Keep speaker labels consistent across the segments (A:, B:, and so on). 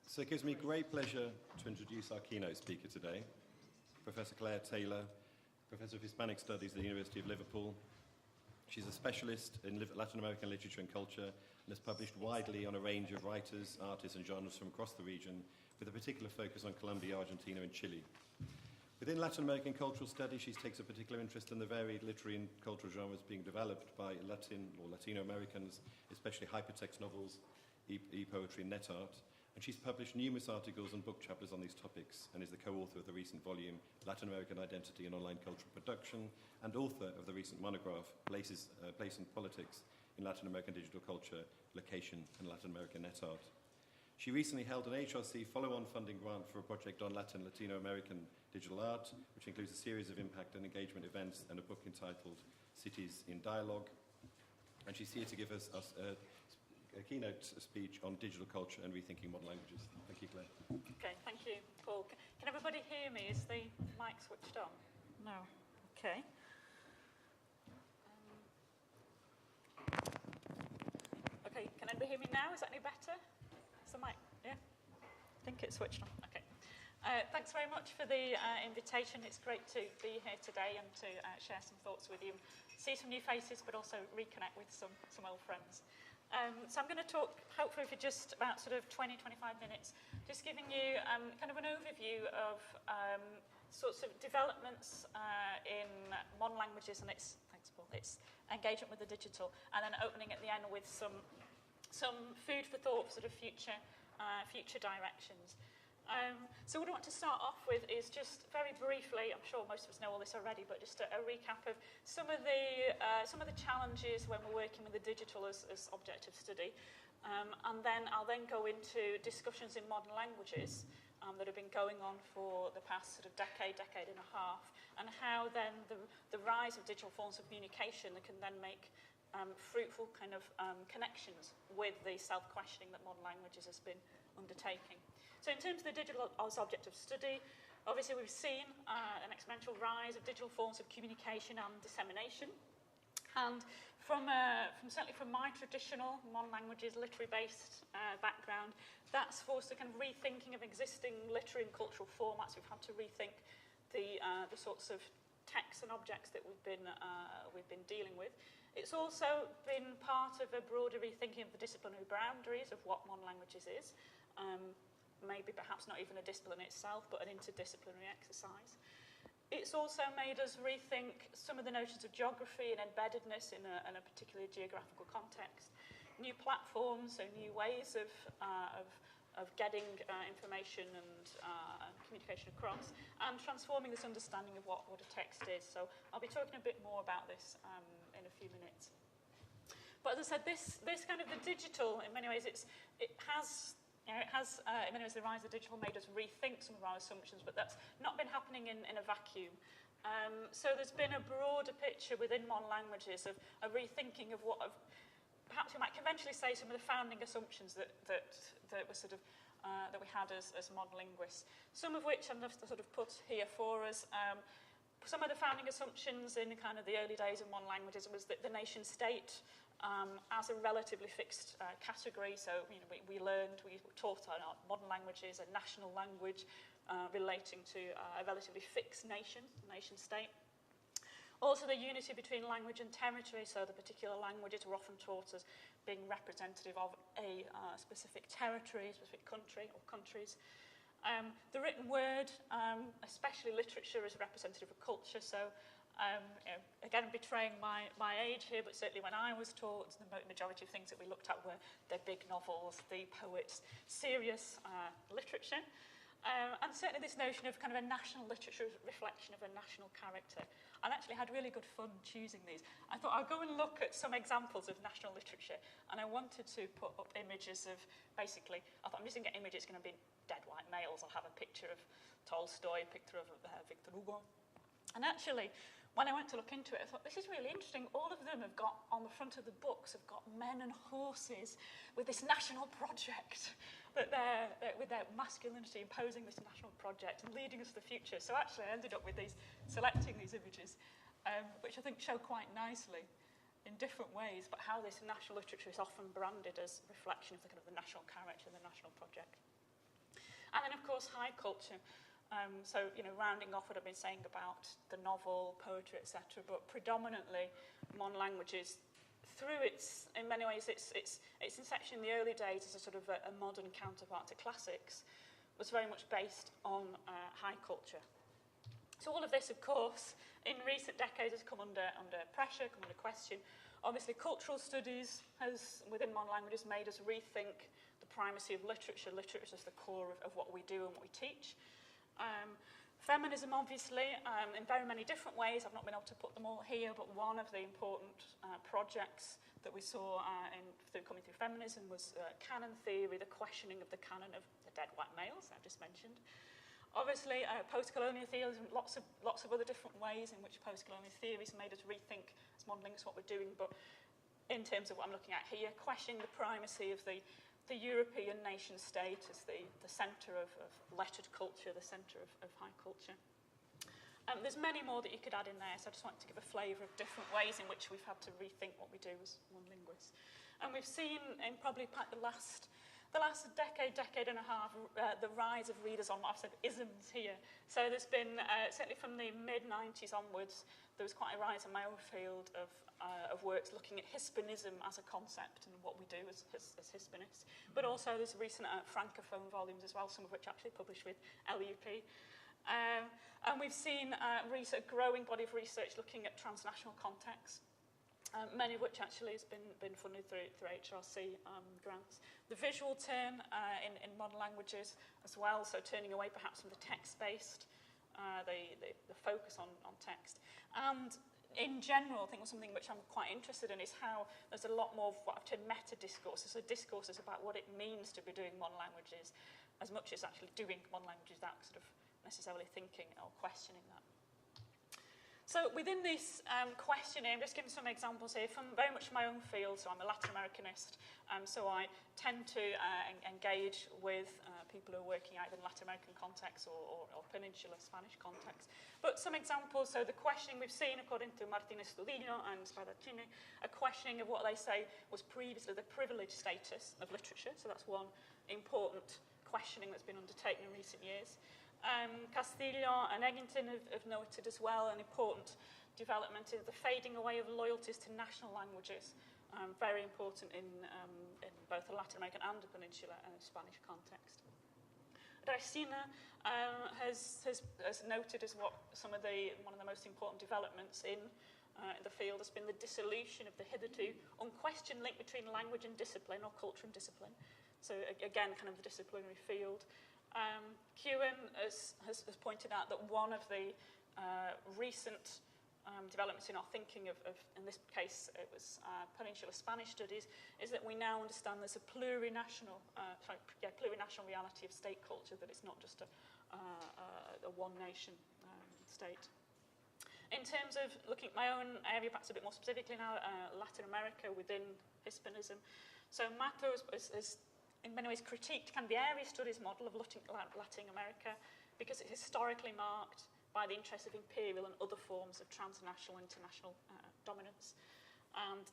A: So it gives me great pleasure to introduce our keynote speaker today, Professor Claire Taylor, Professor of Hispanic Studies at the University of Liverpool. She's a specialist in Latin American literature and culture and has published widely on a range of writers, artists and genres from across the region, with a particular focus on Colombia, Argentina and Chile. Within Latin American cultural studies, she takes a particular interest in the varied literary and cultural genres being developed by Latin or Latino Americans, especially hypertext novels, e-poetry and net art. And she's published numerous articles and book chapters on these topics and is the co-author of the recent volume, Latin American Identity and Online Cultural Production, and author of the recent monograph, Place and Politics in Latin American Digital Culture, Location and Latin American Net Art. She recently held an HRC follow-on funding grant for a project on Latino American digital art, which includes a series of impact and engagement events and a book entitled Cities in Dialogue. And she's here to give us a keynote speech on digital culture and rethinking modern languages. Thank you, Claire.
B: Okay, thank you, Paul. Can everybody hear me? Is the mic switched on? No. Okay. Okay, can anybody hear me now? Is that any better? Is the mic? Yeah? I think it's switched on. Okay. Thanks very much for the invitation. It's great to be here today and to share some thoughts with you, see some new faces, but also reconnect with some old friends. So I'm going to talk, hopefully, for just about sort of 20-25 minutes, just giving you kind of an overview of sorts of developments in modern languages and its engagement with the digital, and then opening at the end with some food for thought for sort of future directions. So what I want to start off with is just very briefly, I'm sure most of us know all this already, but just a recap of some of the challenges when we're working with the digital as object of study. And then I'll then go into discussions in modern languages that have been going on for the past sort of decade and a half, and how then the rise of digital forms of communication that can then make fruitful kind of connections with the self-questioning that modern languages has been undertaking. So in terms of the digital as object of study, obviously we've seen an exponential rise of digital forms of communication and dissemination. And certainly from my traditional modern languages literary-based background, that's forced a kind of rethinking of existing literary and cultural formats. We've had to rethink the sorts of texts and objects that we've been dealing with. It's also been part of a broader rethinking of the disciplinary boundaries of what modern languages is. Maybe perhaps not even a discipline itself, but an interdisciplinary exercise. It's also made us rethink some of the notions of geography and embeddedness in a particular geographical context. New platforms, so new ways of getting information and communication across, and transforming this understanding of what a text is. So I'll be talking a bit more about this in a few minutes. But as I said, this kind of the digital, in many ways, it has in many ways the rise of digital made us rethink some of our assumptions, but that's not been happening in a vacuum. So there's been a broader picture within modern languages of a rethinking of perhaps we might conventionally say some of the founding assumptions that were sort of that we had as modern linguists. Some of which I've sort of put here for us. Some of the founding assumptions in kind of the early days of modern languages was that the nation state as a relatively fixed category. So we taught our modern languages a national language relating to a relatively fixed nation state. Also, the unity between language and territory, so the particular languages were often taught as being representative of a specific territory, specific country or countries. The written word, especially literature, is representative of culture. So, again, I'm betraying my age here, but certainly when I was taught, the majority of things that we looked at were the big novels, the poets, serious literature. And certainly this notion of kind of a national literature reflection of a national character. I actually had really good fun choosing these. I thought I'll go and look at some examples of national literature, and I wanted to put up images of, basically, I thought I'm just going to get images going to be dead white males. I'll have a picture of Tolstoy, a picture of Victor Hugo. And actually, when I went to look into it, I thought, this is really interesting. All of them have got, on the front of the books, have got men and horses with this national project, that they're with their masculinity imposing this national project and leading us to the future. So actually, I ended up with selecting these images, which I think show quite nicely, in different ways, but how this national literature is often branded as a reflection of the kind of the national character and the national project. And then, of course, high culture. So, rounding off what I've been saying about the novel, poetry, etc., but predominantly modern languages, in many ways, its inception in the early days as a sort of a modern counterpart to classics was very much based on high culture. So all of this, of course, in recent decades has come under pressure, come under question. Obviously, cultural studies has, within modern languages, made us rethink the primacy of literature. Literature is the core of what we do and what we teach. Feminism, obviously, in very many different ways. I've not been able to put them all here, but one of the important projects that we saw coming through feminism was canon theory, the questioning of the canon of the dead white males I've just mentioned. Obviously, post-colonial theories and lots of other different ways in which post-colonial theories made us rethink as modern linguists what we're doing, but in terms of what I'm looking at here, questioning the primacy of the European nation state as the centre of lettered culture, the centre of high culture. There's many more that you could add in there, so I just wanted to give a flavour of different ways in which we've had to rethink what we do as modern linguists. And we've seen in probably the last decade and a half, the rise of readers on what I've said isms here. So there's been, certainly from the mid-90s onwards, there was quite a rise in my own field of works looking at Hispanism as a concept and what we do as Hispanists. But also there's recent Francophone volumes as well, some of which actually published with LUP. And we've seen a growing body of research looking at transnational contexts. Many of which actually has been funded through HRC grants. The visual turn in modern languages as well, so turning away perhaps from the text-based, the focus on text. And in general, I think something which I'm quite interested in is how there's a lot more of what I've termed meta-discourses, so discourses about what it means to be doing modern languages, as much as actually doing modern languages without sort of necessarily thinking or questioning that. So within this questioning, I'm just giving some examples here from very much my own field. So I'm a Latin Americanist, so I tend to engage with people who are working either in Latin American context or Peninsular Spanish context. But some examples, so the questioning we've seen, according to Martinez Studillo and Spadaccini, a questioning of what they say was previously the privileged status of literature. So that's one important questioning that's been undertaken in recent years. Castillo and Eggington have noted as well an important development is the fading away of loyalties to national languages, very important in both the Latin American and the Peninsular and Spanish context. Dicina has noted as what one of the most important developments in the field has been the dissolution of the hitherto unquestioned link between language and discipline, or culture and discipline. So again, kind of the disciplinary field. Kewen has pointed out that one of the recent developments in our thinking of, in this case, it was Peninsular Spanish studies, is that we now understand there's a plurinational reality of state culture, that it's not just a one-nation state. In terms of looking at my own area, perhaps a bit more specifically now, Latin America within Hispanism. So Mato has in many ways critiqued kind of the area studies model of Latin America because it's historically marked by the interests of imperial and other forms of transnational international dominance. And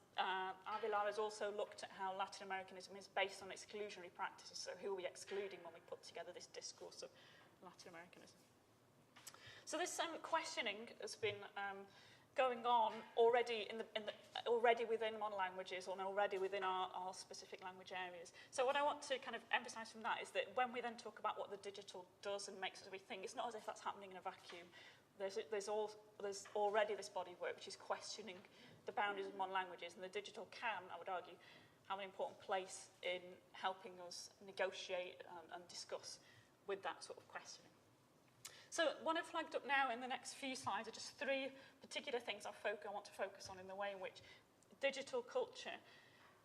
B: Avilar has also looked at how Latin Americanism is based on exclusionary practices, so who are we excluding when we put together this discourse of Latin Americanism. So this questioning has been going on already already within modern languages, or already within our specific language areas. So what I want to kind of emphasise from that is that when we then talk about what the digital does and makes us rethink, it's not as if that's happening in a vacuum. There's already this body of work which is questioning the boundaries of modern languages, and the digital can, I would argue, have an important place in helping us negotiate and discuss with that sort of questioning. So what I've flagged up now in the next few slides are just three particular things I want to focus on in the way in which digital culture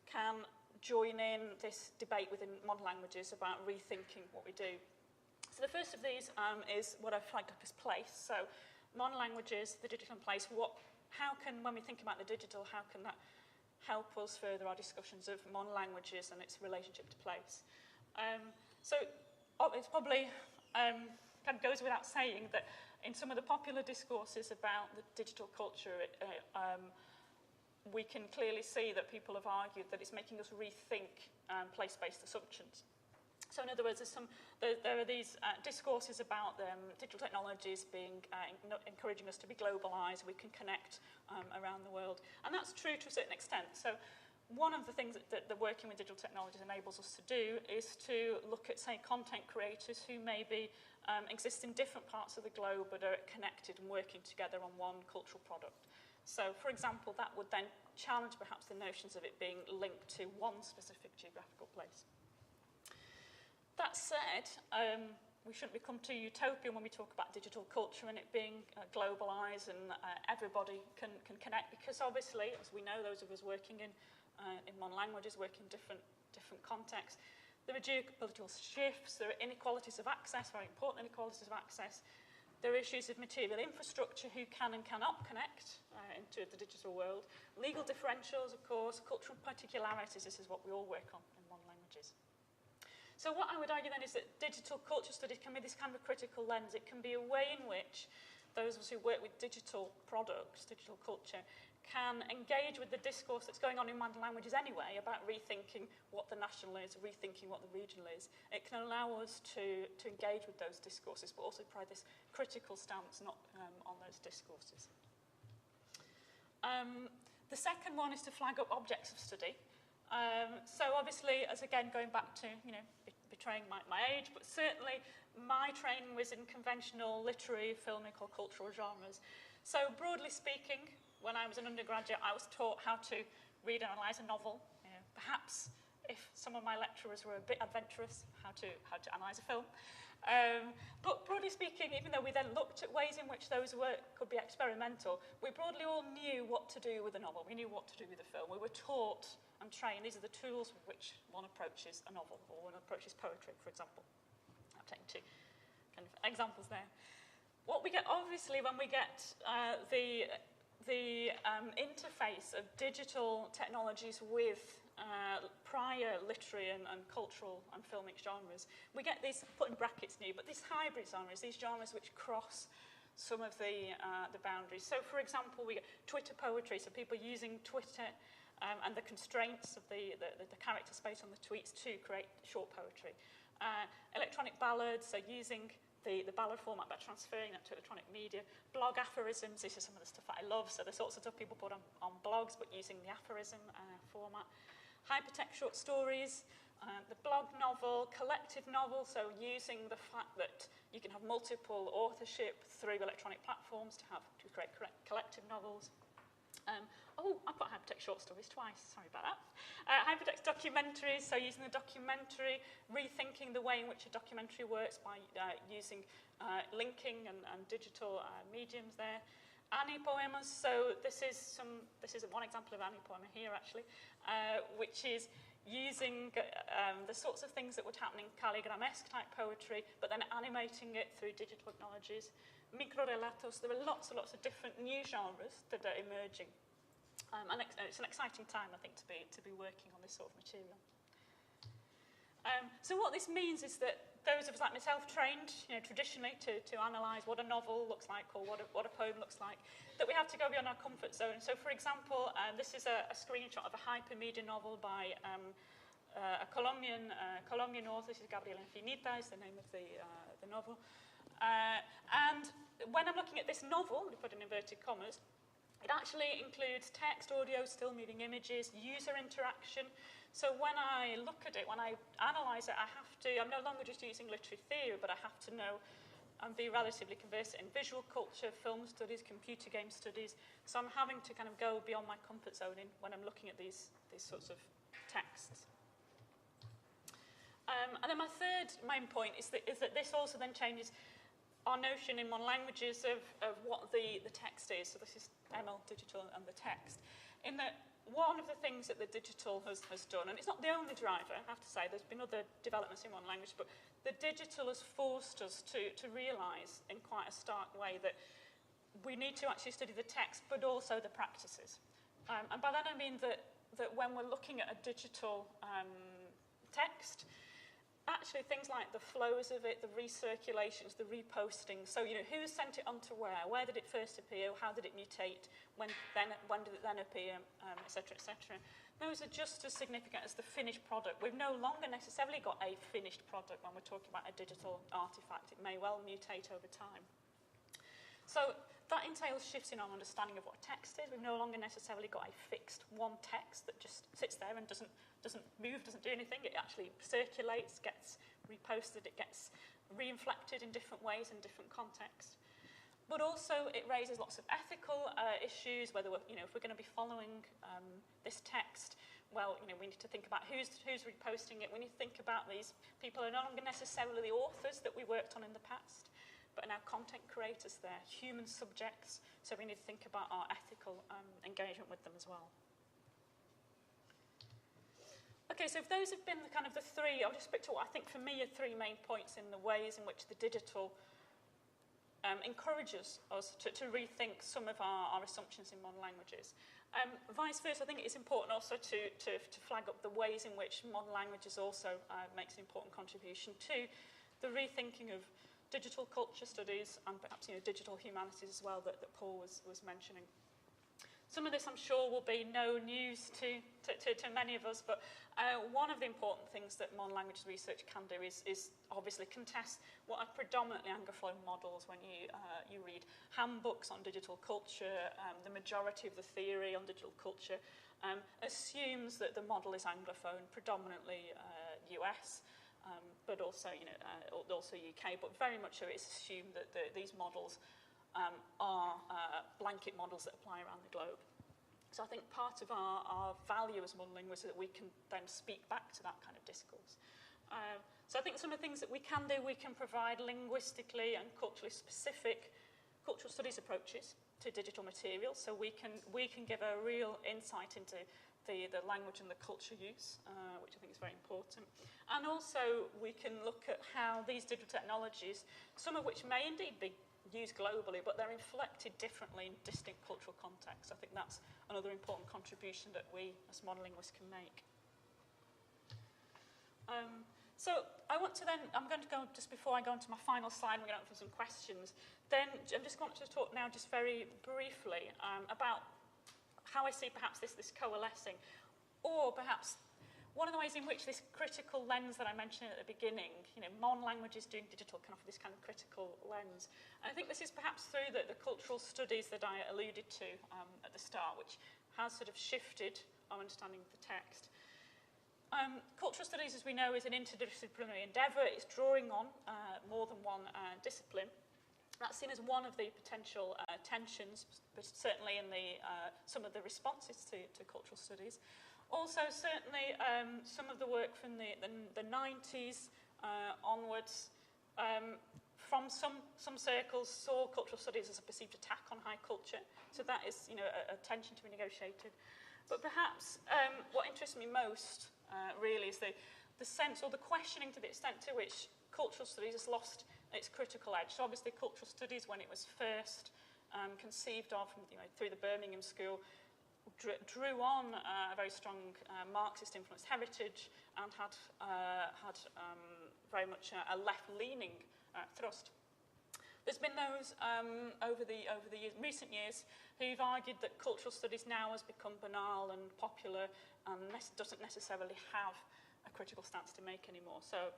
B: can join in this debate within modern languages about rethinking what we do. So the first of these is what I've flagged up as place. So modern languages, the digital and place, when we think about the digital, how can that help us further our discussions of modern languages and its relationship to place? So it's probably kind of goes without saying that in some of the popular discourses about the digital culture, we can clearly see that people have argued that it's making us rethink place-based assumptions. So in other words, there are these discourses about digital technologies being encouraging us to be globalised. We can connect around the world, and that's true to a certain extent. So one of the things that working with digital technologies enables us to do is to look at, say, content creators who maybe exist in different parts of the globe but are connected and working together on one cultural product. So, for example, that would then challenge perhaps the notions of it being linked to one specific geographical place. That said, we shouldn't become too utopian when we talk about digital culture and it being globalised and everybody can connect, because obviously, as we know, those of us working in modern languages, work in different contexts, there are geopolitical shifts, there are inequalities of access, very important inequalities of access. There are issues of material infrastructure, who can and cannot connect into the digital world. Legal differentials, of course, cultural particularities, this is what we all work on in modern languages. So what I would argue then is that digital culture studies can be this kind of a critical lens. It can be a way in which those of us who work with digital products, digital culture, can engage with the discourse that's going on in modern languages anyway about rethinking what the national is, rethinking what the regional is. It can allow us to engage with those discourses, but also provide this critical stance on those discourses. The second one is to flag up objects of study. So obviously, as again, going back to, betraying my age, but certainly my training was in conventional literary, filmic or cultural genres. So broadly speaking, when I was an undergraduate, I was taught how to read and analyse a novel. Perhaps, if some of my lecturers were a bit adventurous, how to analyse a film. But broadly speaking, even though we then looked at ways in which those could be experimental, we broadly all knew what to do with a novel. We knew what to do with a film. We were taught and trained. These are the tools with which one approaches a novel, or one approaches poetry, for example. I've taken two kind of examples there. What we get, obviously, when we get the interface of digital technologies with prior literary and cultural and filmic genres, we get these, put in brackets new, but these hybrid genres, these genres which cross some of the boundaries. So, for example, we get Twitter poetry, so people using Twitter and the constraints of the character space on the tweets to create short poetry. Electronic ballads, so using the ballad format by transferring that to electronic media. Blog aphorisms, this is some of the stuff that I love, so the sorts of stuff people put on blogs, but using the aphorism format. Hypertext short stories, the blog novel, collective novel, so using the fact that you can have multiple authorship through electronic platforms to create collective novels. I put hypertext short stories twice, sorry about that. Hypertext documentaries, so using the documentary, rethinking the way in which a documentary works by using linking and digital mediums there. Annie poemas, so this is one example of Annie poema here actually, which is using the sorts of things that would happen in calligram-esque type poetry, but then animating it through digital technologies. Microrelatos, there are lots and lots of different new genres that are emerging. And it's an exciting time, I think, to be working on this sort of material. So what this means is that those of us like myself trained, traditionally to analyse what a novel looks like or what a poem looks like, that we have to go beyond our comfort zone. So, for example, this is a screenshot of a hypermedia novel by a Colombian author. This is Gabriela Infinita, is the name of the novel. And when I'm looking at this novel, we put in inverted commas, it actually includes text, audio, still moving images, user interaction. So when I look at it, when I analyse it, I'm no longer just using literary theory, but I have to know and be relatively conversant in visual culture, film studies, computer game studies. So I'm having to kind of go beyond my comfort zone when I'm looking at these sorts of texts. And then my third main point is that this also then changes our notion in modern languages of what the text is. So this is ML digital and the text. In that one of the things that the digital has done, and it's not the only driver, I have to say, there's been other developments in modern language, but the digital has forced us to realise in quite a stark way that we need to actually study the text, but also the practices. And by that I mean that when we're looking at a digital text, actually things like the flows of it, the recirculations, the reposting. So, who sent it on to where did it first appear, how did it mutate, when did it then appear, et cetera, et cetera. Those are just as significant as the finished product. We've no longer necessarily got a finished product when we're talking about a digital artifact. It may well mutate over time. So that entails shifts in our understanding of what text is. We've no longer necessarily got a fixed one text that just sits there and doesn't move, doesn't do anything. It actually circulates, gets reposted, it gets reinflected in different ways in different contexts. But also it raises lots of ethical issues, whether if we're going to be following this text, well, we need to think about who's reposting it. We need to think about these people are no longer necessarily the authors that we worked on in the past, but are now content creators. They're human subjects, so we need to think about our ethical engagement with them as well. Okay, so if those have been the three, I'll just speak to what I think for me are three main points in the ways in which the digital encourages us to rethink some of our assumptions in modern languages. Vice versa, I think it is important also to flag up the ways in which modern languages also makes an important contribution to the rethinking of digital culture studies and perhaps digital humanities as well that Paul was mentioning. Some of this, I'm sure, will be no news to many of us, but one of the important things that modern languages research can do is obviously contest what are predominantly Anglophone models. When you read handbooks on digital culture, the majority of the theory on digital culture assumes that the model is Anglophone, predominantly US, but also also UK, but very much so it's assumed that these models are blanket models that apply around the globe. So I think part of our value as modern linguists is that we can then speak back to that kind of discourse. So I think some of the things that we can do, we can provide linguistically and culturally specific cultural studies approaches to digital materials. So we can give a real insight into the language and the culture use, which I think is very important. And also we can look at how these digital technologies, some of which may indeed be used globally, but they're inflected differently in distinct cultural contexts. I think that's another important contribution that we as modern linguists can make. So I want to then, I'm going to go, just before I go on to my final slide, we're going to open some questions. Then I just want to talk now just very briefly about how I see perhaps this coalescing, or perhaps one of the ways in which this critical lens that I mentioned at the beginning, modern languages doing digital can offer this kind of critical lens. And I think this is perhaps through the cultural studies that I alluded to at the start, which has sort of shifted our understanding of the text. Cultural studies, as we know, is an interdisciplinary endeavour. It's drawing on more than one discipline. That's seen as one of the potential tensions, but certainly in some of the responses to cultural studies. Also, certainly, some of the work from the 90s onwards, from some circles, saw cultural studies as a perceived attack on high culture. So that is, a tension to be negotiated. But perhaps what interests me most, really, is the sense or the questioning to the extent to which cultural studies has lost its critical edge. So obviously, cultural studies, when it was first conceived of through the Birmingham School, drew on a very strong Marxist-influenced heritage and had very much a left-leaning thrust. There's been those over the recent years who've argued that cultural studies now has become banal and popular and doesn't necessarily have a critical stance to make anymore. So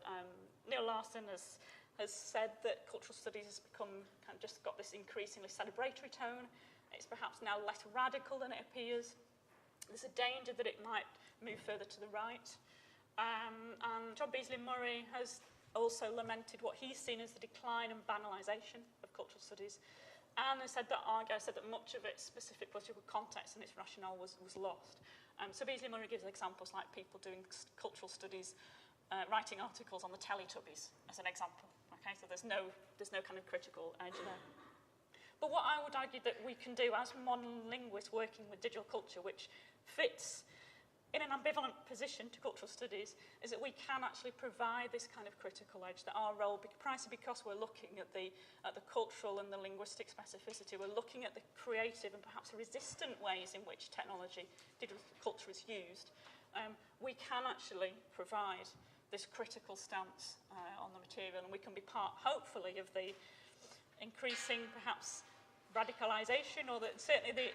B: Neil Larson has said that cultural studies has become just got this increasingly celebratory tone. It's perhaps now less radical than it appears. There's a danger that it might move further to the right. And John Beasley-Murray has also lamented what he's seen as the decline and banalisation of cultural studies, and has said that much of its specific political context and its rationale was lost. So Beasley-Murray gives examples like people doing cultural studies, writing articles on the Teletubbies as an example. Okay, so there's no kind of critical edge there. But what I would argue that we can do as modern linguists working with digital culture, which fits in an ambivalent position to cultural studies, is that we can actually provide this kind of critical edge, that our role, precisely because we're looking at the cultural and the linguistic specificity, we're looking at the creative and perhaps resistant ways in which technology, digital culture is used, we can actually provide this critical stance on the material, and we can be part, hopefully, of the increasing, perhaps, radicalisation, or certainly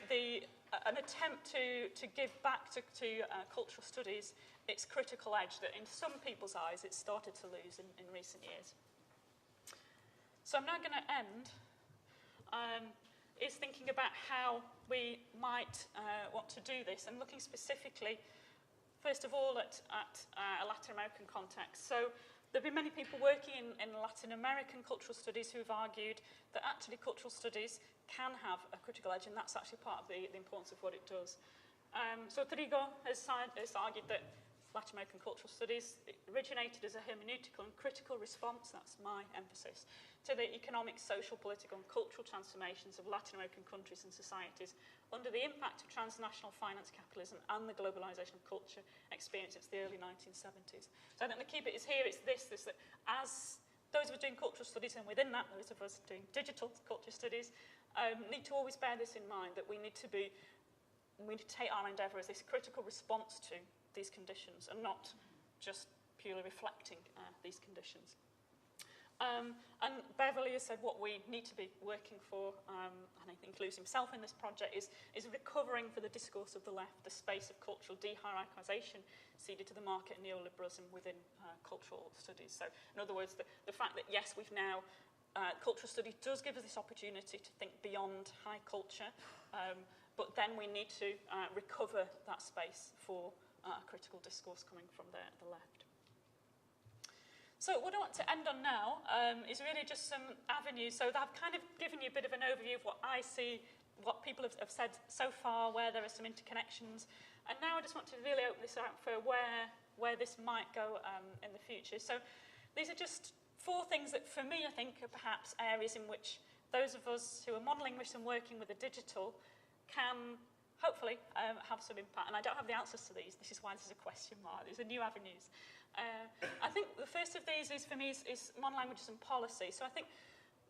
B: an attempt to give back to cultural studies its critical edge that in some people's eyes it's started to lose in recent years. So I'm now going to end is thinking about how we might want to do this, and looking specifically, first of all, at a Latin American context. So there have been many people working in Latin American cultural studies who've argued that actually cultural studies can have a critical edge, and that's actually part of the importance of what it does. So Trigo has argued that Latin American cultural studies originated as a hermeneutical and critical response, that's my emphasis, to the economic, social, political and cultural transformations of Latin American countries and societies under the impact of transnational finance capitalism and the globalisation of culture experienced since the early 1970s. So I think the key bit is here, it's this that as those of us doing cultural studies, and within that those of us doing digital culture studies, need to always bear this in mind, that we need to take our endeavour as this critical response to these conditions and not just purely reflecting these conditions. And Beverly has said what we need to be working for, and I think includes himself in this project, is recovering for the discourse of the left the space of cultural de-hierarchisation ceded to the market and neoliberalism within cultural studies. So in other words, the fact that yes, we've now cultural study does give us this opportunity to think beyond high culture, but then we need to recover that space for a critical discourse coming from the left. So what I want to end on now is really just some avenues. So I've kind of given you a bit of an overview of what I see, what people have said so far, where there are some interconnections. And now I just want to really open this out for where this might go in the future. So these are just 4 things that, for me, I think are perhaps areas in which those of us who are modelling linguists and working with the digital can hopefully have some impact. And I don't have the answers to these. This is why this is a question mark. These are new avenues. I think the first of these is, for me, is modern languages and policy. So I think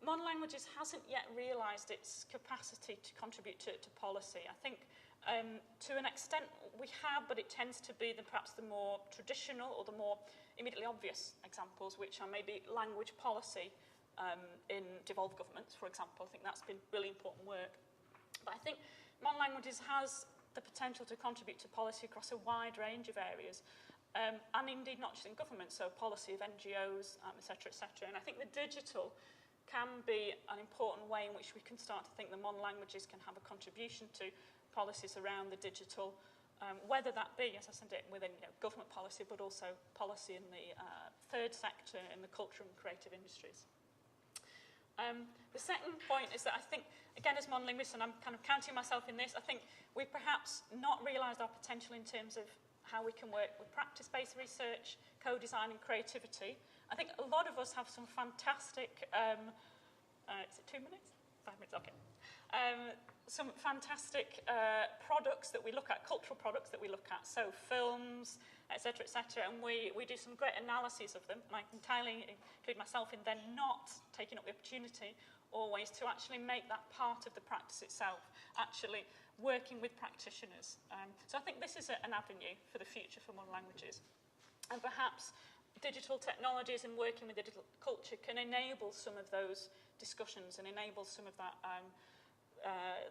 B: modern languages hasn't yet realised its capacity to contribute to policy. I think to an extent we have, but it tends to be perhaps the more traditional or the more immediately obvious examples, which are maybe language policy in devolved governments, for example. I think that's been really important work. But I think modern languages has the potential to contribute to policy across a wide range of areas, and indeed not just in government, so policy of NGOs, et cetera, and I think the digital can be an important way in which we can start to think that modern languages can have a contribution to policies around the digital, whether that be, as I said, within government policy, but also policy in the third sector, in the cultural and creative industries. The second point is that I think, again, as modern linguists, and I'm kind of counting myself in this, I think we've perhaps not realised our potential in terms of how we can work with practice-based research, co-design and creativity. I think a lot of us have some fantastic, is it 2 minutes? 5 minutes, okay. Some fantastic products that we look at, cultural products that we look at, so films, et cetera, and we do some great analyses of them, and I entirely include myself in then not taking up the opportunity always to actually make that part of the practice itself, actually working with practitioners. So I think this is an avenue for the future for modern languages. And perhaps digital technologies and working with digital culture can enable some of those discussions and enable some of that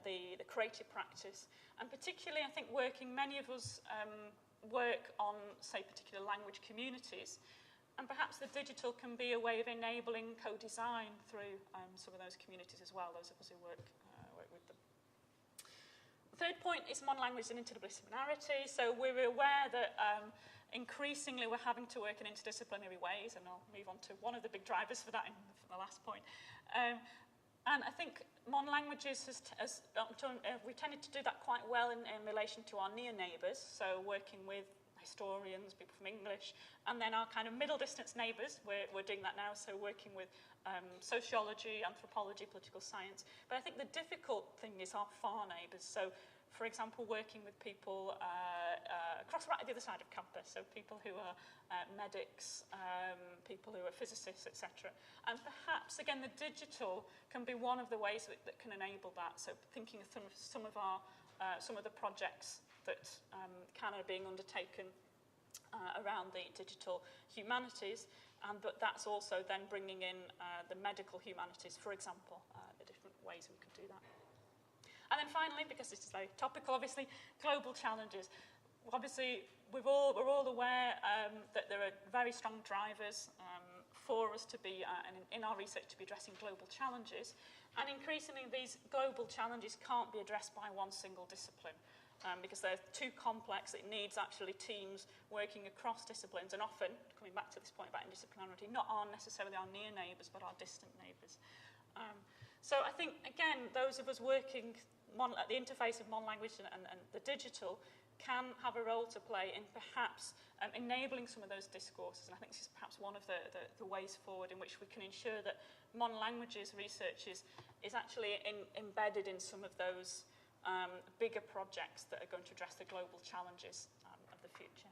B: the creative practice. And particularly, I think many of us work on, say, particular language communities, and perhaps the digital can be a way of enabling co-design through some of those communities as well, those of us who work with them. The third point is modern language and interdisciplinarity. So we're aware that increasingly we're having to work in interdisciplinary ways, and I'll move on to one of the big drivers for that in the last point. And I think modern languages we tended to do that quite well in relation to our near neighbours, so working with historians, people from English, and then our kind of middle distance neighbours, we're doing that now, so working with sociology, anthropology, political science. But I think the difficult thing is our far neighbours, so for example, working with people across right at the other side of campus, so people who are medics, people who are physicists, etc. And perhaps, again, the digital can be one of the ways that can enable that. So thinking of some of the projects that are being undertaken around the digital humanities, but that's also then bringing in the medical humanities, for example, the different ways we could do that. And then finally, because this is very topical, obviously, global challenges. Obviously, we're all aware that there are very strong drivers for us to be, in our research, to be addressing global challenges. And increasingly, these global challenges can't be addressed by one single discipline because they're too complex. It needs actually teams working across disciplines, and often, coming back to this point about interdisciplinarity, not necessarily our near neighbours, but our distant neighbours. So I think, again, those of us working at the interface of monolanguage and the digital can have a role to play in perhaps enabling some of those discourses. And I think this is perhaps one of the ways forward in which we can ensure that monolanguages research is actually embedded in some of those bigger projects that are going to address the global challenges of the future.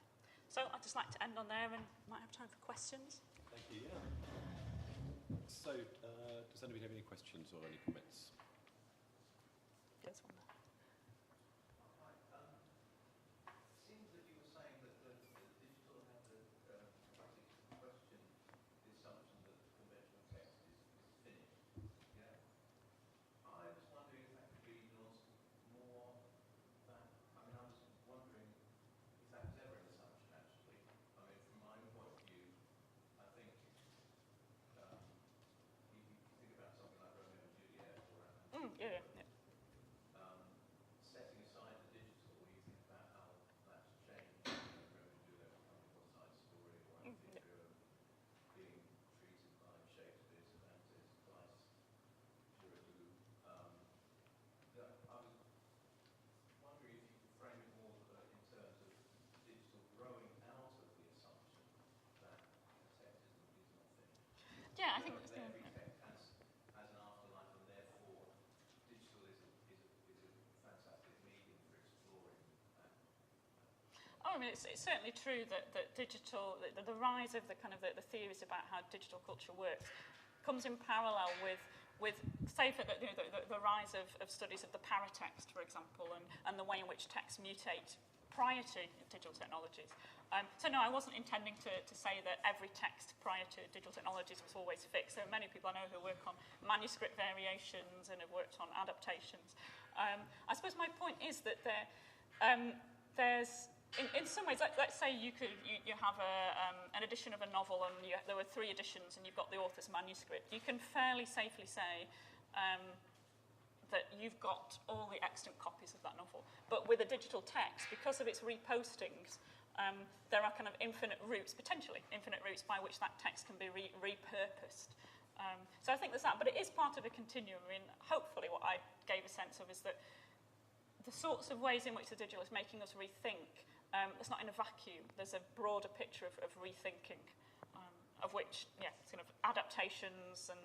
B: So I'd just like to end on there and might have time for questions.
A: Thank you, yeah. So, does anybody have any questions or any comments?
B: There's one there.
C: Seems that you were saying that the digital had the classic question, the assumption that the conventional text is finished. Yeah. I was wondering if that could be nuanced more than, I mean, I was wondering if that was ever an assumption, actually. I mean, from my own point of view, I think if you think about something like Romeo and Juliet or
B: Yeah.
C: setting aside the digital, when you think about how that's changed, Romeo and Juliet becoming a side story, or Amphitryon being treated like Shakespeare, Cervantes, Price, Giraudoux. I was wondering if you could frame it more in terms of digital growing out of the assumption that the text is not finished.
B: Yeah, I think that's
C: every text has an afterlife, and therefore digital is a fantastic medium for exploring that.
B: I mean, it's certainly true that digital, the rise of the kind of the theories about how digital culture works comes in parallel with say, the rise of studies of the paratext, for example, and the way in which texts mutate prior to digital technologies. So no, I wasn't intending to say that every text prior to digital technologies was always fixed. There are many people I know who work on manuscript variations and have worked on adaptations. I suppose my point is that there's, in some ways, let's say you have an edition of a novel and there were 3 editions and you've got the author's manuscript. You can fairly safely say that you've got all the extant copies of that novel. But with a digital text, because of its repostings, there are kind of potentially infinite routes by which that text can be repurposed. So I think there's that, but it is part of a continuum. I mean, hopefully what I gave a sense of is that the sorts of ways in which the digital is making us rethink, it's not in a vacuum. There's a broader picture of rethinking, of which, sort of adaptations and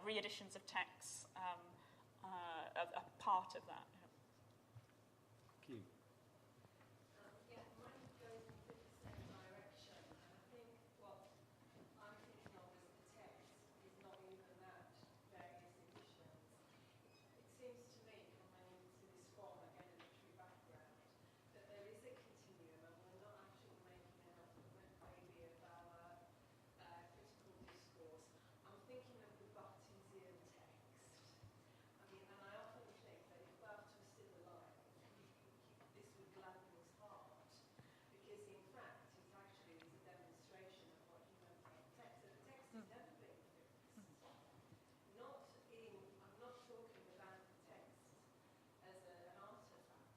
B: re-editions of texts are part of that.
A: Thank you.
D: Mine goes in the same direction, and I think what I'm thinking of as the text is not even that various editions. It seems to me, coming into this from, again, a literary background, that there is a continuum, and we're not actually making an ultimate maybe of our critical discourse. I'm thinking of the Barthesian text. I mean, and I often think that if Barth was still alive, this would gladden his heart, because in fact it actually is a demonstration of what he meant by the text. So the text has never been fixed. I'm not talking about the text as an artifact,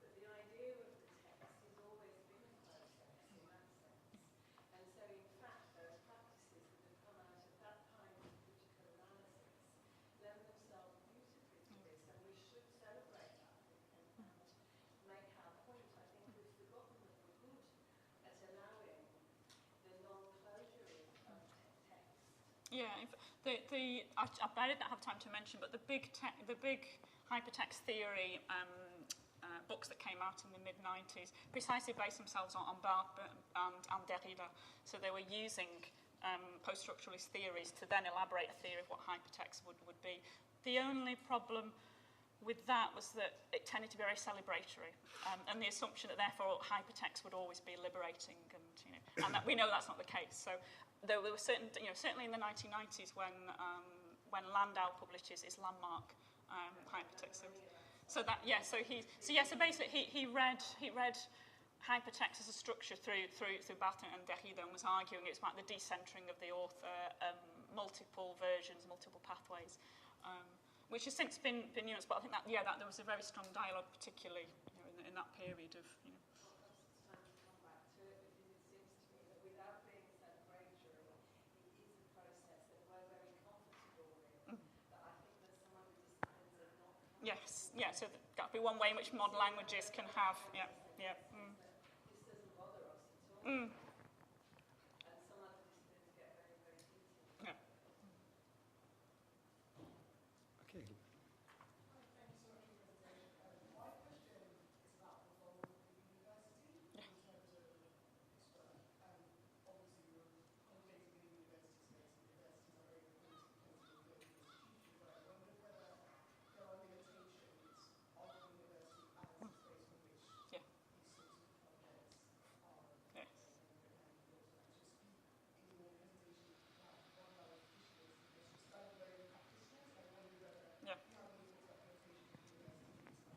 D: but the idea of the text has always been a process in that sense. And so in fact those practices that have come out of that kind of critical analysis lend themselves beautifully to this, and we should celebrate that and make our point. I think we've forgotten that we're good at allowing the non-closure of text.
B: Yeah, I didn't have time to mention, but the big hypertext theory books that came out in the mid-90s precisely based themselves on Barthes and Derrida. So they were using post-structuralist theories to then elaborate a theory of what hypertext would be. The only problem with that was that it tended to be very celebratory, and the assumption that therefore hypertext would always be liberating, and that we know that's not the case. So there were certain, certainly in the 1990s when Landau published his landmark hypertext. So basically he read hypertext as a structure through Barthes and Derrida, and was arguing it's about the decentering of the author, multiple versions, multiple pathways. Which has since been nuanced, but I think that there was a very strong dialogue, particularly in that period of.
D: It's time to come back to it, because it seems to me that without being celebratory, it is a process that we're very comfortable with. But I think that some other disciplines are not.
B: Yes, so that would be one way in which modern languages can have.
D: This doesn't bother us at all. And some other disciplines get very, very heated.
B: Yeah.
A: Okay.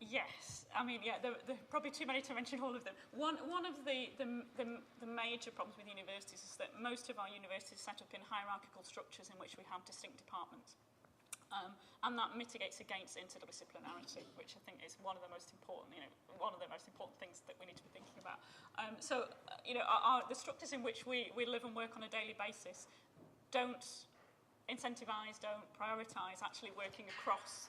A: Yes, I mean, there are probably too many to mention all of them. One of the major problems with universities is that most of our universities are set up in hierarchical structures in which we have distinct departments. And that mitigates against interdisciplinarity, which I think is one of the most important things that we need to be thinking about. The structures in which we live and work on a daily basis don't incentivise, don't prioritise actually working across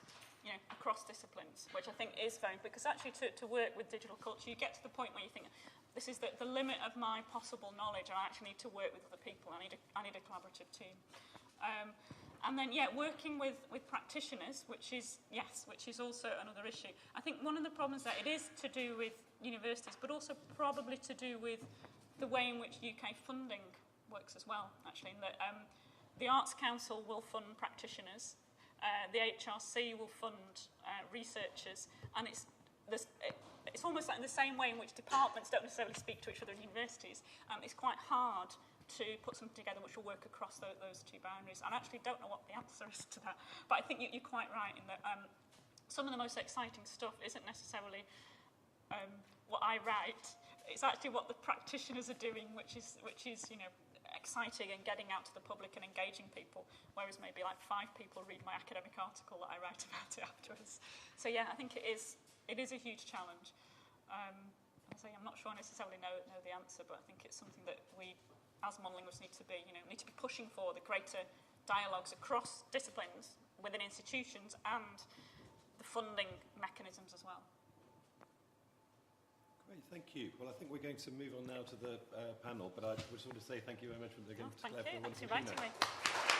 A: disciplines, which I think is very, because actually to work with digital culture, you get to the point where you think, this is the limit of my possible knowledge, and I actually need to work with other people. I need a collaborative team. And then, working with practitioners, which is also another issue. I think one of the problems that it is to do with universities, but also probably to do with the way in which UK funding works as well, actually, in that the Arts Council will fund practitioners, the HRC will fund researchers, and it's almost like in the same way in which departments don't necessarily speak to each other in universities. It's quite hard to put something together which will work across those two boundaries. And I actually don't know what the answer is to that, but I think you're quite right in that some of the most exciting stuff isn't necessarily what I write. It's actually what the practitioners are doing, which is exciting and getting out to the public and engaging people, whereas maybe like 5 people read my academic article that I write about it afterwards. So I think it is a huge challenge. I'm not sure I necessarily know the answer, but I think it's something that we, as monolinguists, need to be pushing for, the greater dialogues across disciplines within institutions and the funding mechanisms as well. Great, thank you. Well, I think we're going to move on now to the panel, but I just want to say thank you very much again to Claire for a wonderful keynote.
B: Thanks for inviting me.